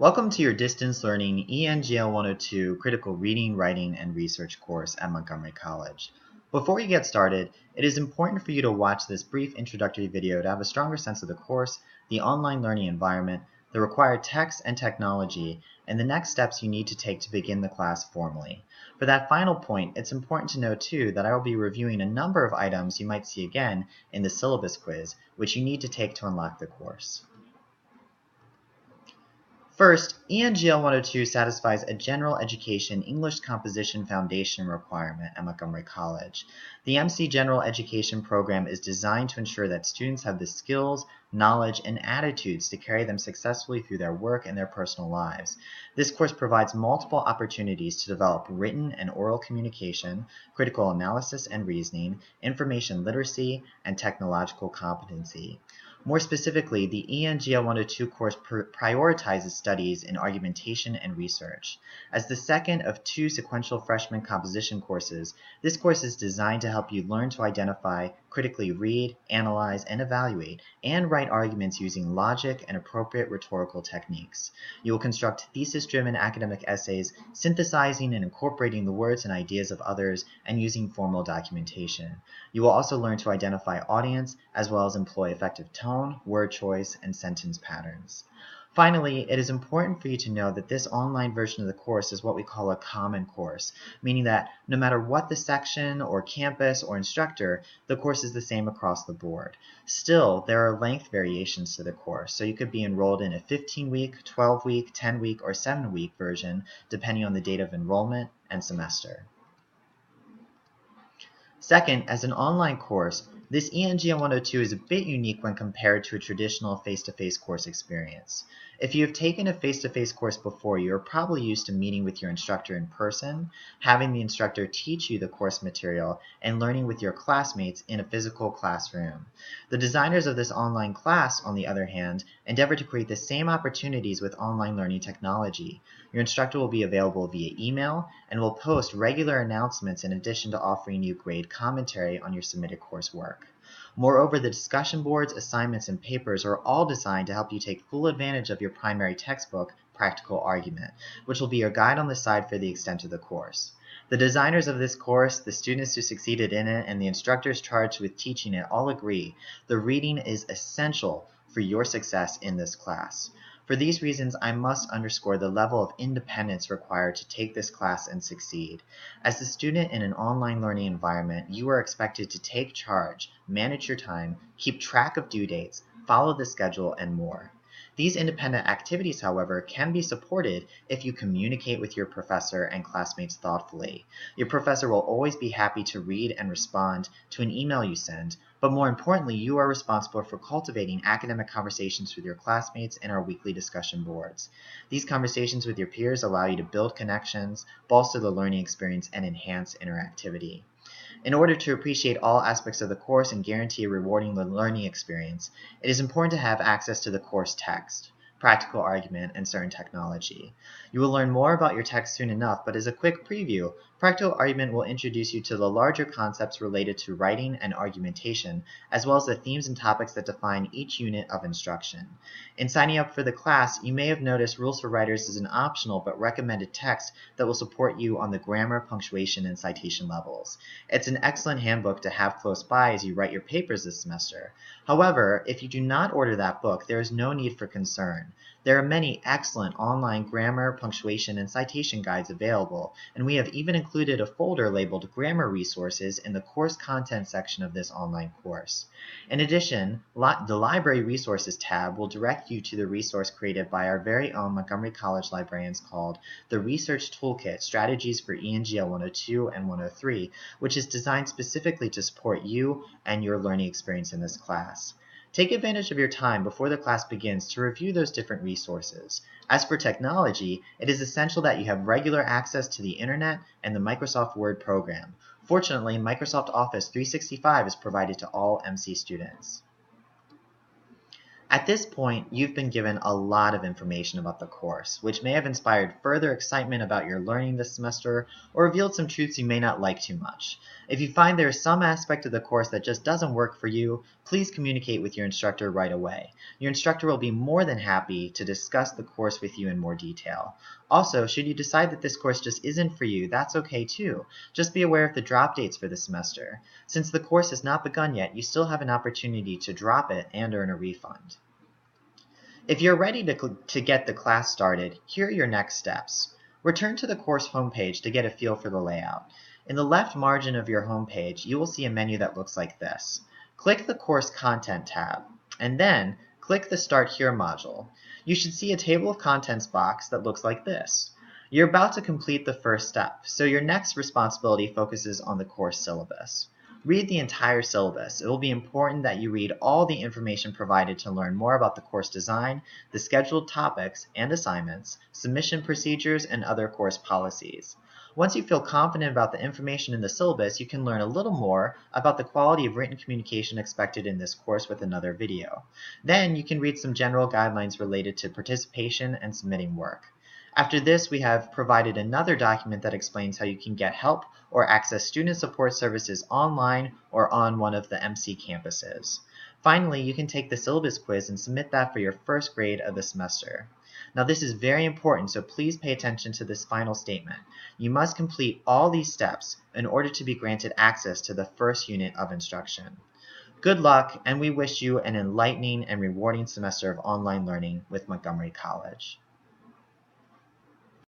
Welcome to your Distance Learning ENGL 102 Critical Reading, Writing, and Research course at Montgomery College. Before you get started, it is important for you to watch this brief introductory video to have a stronger sense of the course, the online learning environment, the required text and technology, and the next steps you need to take to begin the class formally. For that final point, it's important to know too that I will be reviewing a number of items you might see again in the syllabus quiz, which you need to take to unlock the course. First, ENGL 102 satisfies a general education English composition foundation requirement at Montgomery College. The MC General Education program is designed to ensure that students have the skills, knowledge, and attitudes to carry them successfully through their work and their personal lives. This course provides multiple opportunities to develop written and oral communication, critical analysis and reasoning, information literacy, and technological competency. More specifically, the ENGL 102 course prioritizes studies in argumentation and research. As the second of two sequential freshman composition courses, this course is designed to help you learn to identify, critically read, analyze, and evaluate, and write arguments using logic and appropriate rhetorical techniques. You will construct thesis-driven academic essays, synthesizing and incorporating the words and ideas of others, and using formal documentation. You will also learn to identify audience, as well as employ effective tone, word choice, and sentence patterns. Finally, it is important for you to know that this online version of the course is what we call a common course, meaning that no matter what the section or campus or instructor, the course is the same across the board. Still, there are length variations to the course, so you could be enrolled in a 15-week, 12-week, 10-week, or 7-week version, depending on the date of enrollment and semester. Second, as an online course, this ENGL 102 is a bit unique when compared to a traditional face-to-face course experience. If you have taken a face-to-face course before, you are probably used to meeting with your instructor in person, having the instructor teach you the course material, and learning with your classmates in a physical classroom. The designers of this online class, on the other hand, endeavor to create the same opportunities with online learning technology. Your instructor will be available via email and will post regular announcements in addition to offering you grade commentary on your submitted coursework. Moreover, the discussion boards, assignments, and papers are all designed to help you take full advantage of your primary textbook, Practical Argument, which will be your guide on the side for the extent of the course. The designers of this course, the students who succeeded in it, and the instructors charged with teaching it all agree the reading is essential for your success in this class. For these reasons, I must underscore the level of independence required to take this class and succeed. As a student in an online learning environment, you are expected to take charge, manage your time, keep track of due dates, follow the schedule, and more. These independent activities, however, can be supported if you communicate with your professor and classmates thoughtfully. Your professor will always be happy to read and respond to an email you send, but more importantly, you are responsible for cultivating academic conversations with your classmates in our weekly discussion boards. These conversations with your peers allow you to build connections, bolster the learning experience, and enhance interactivity. In order to appreciate all aspects of the course and guarantee a rewarding learning experience, it is important to have access to the course text, practical argument, and certain technology. You will learn more about your text soon enough, but as a quick preview, practical argument will introduce you to the larger concepts related to writing and argumentation, as well as the themes and topics that define each unit of instruction. In signing up for the class, you may have noticed Rules for Writers is an optional but recommended text that will support you on the grammar, punctuation, and citation levels. It's an excellent handbook to have close by as you write your papers this semester. However, if you do not order that book, there is no need for concern. There are many excellent online grammar, punctuation, and citation guides available, and we have even included a folder labeled Grammar Resources in the course content section of this online course. In addition, the Library Resources tab will direct you to the resource created by our very own Montgomery College librarians called the Research Toolkit Strategies for ENGL 102 and 103, which is designed specifically to support you and your learning experience in this class. Take advantage of your time before the class begins to review those different resources. As for technology, it is essential that you have regular access to the internet and the Microsoft Word program. Fortunately, Microsoft Office 365 is provided to all MC students. At this point, you've been given a lot of information about the course, which may have inspired further excitement about your learning this semester or revealed some truths you may not like too much. If you find there is some aspect of the course that just doesn't work for you, please communicate with your instructor right away. Your instructor will be more than happy to discuss the course with you in more detail. Also, should you decide that this course just isn't for you, that's okay too. Just be aware of the drop dates for the semester. Since the course has not begun yet, you still have an opportunity to drop it and earn a refund. If you're ready to get the class started, here are your next steps. Return to the course homepage to get a feel for the layout. In the left margin of your homepage, you will see a menu that looks like this. Click the Course Content tab, and then click the Start Here module. You should see a table of contents box that looks like this. You're about to complete the first step, so your next responsibility focuses on the course syllabus. Read the entire syllabus. It will be important that you read all the information provided to learn more about the course design, the scheduled topics and assignments, submission procedures, and other course policies. Once you feel confident about the information in the syllabus, you can learn a little more about the quality of written communication expected in this course with another video. Then you can read some general guidelines related to participation and submitting work. After this, we have provided another document that explains how you can get help or access student support services online or on one of the MC campuses. Finally, you can take the syllabus quiz and submit that for your first grade of the semester. Now, this is very important, so please pay attention to this final statement. You must complete all these steps in order to be granted access to the first unit of instruction. Good luck, and we wish you an enlightening and rewarding semester of online learning with Montgomery College.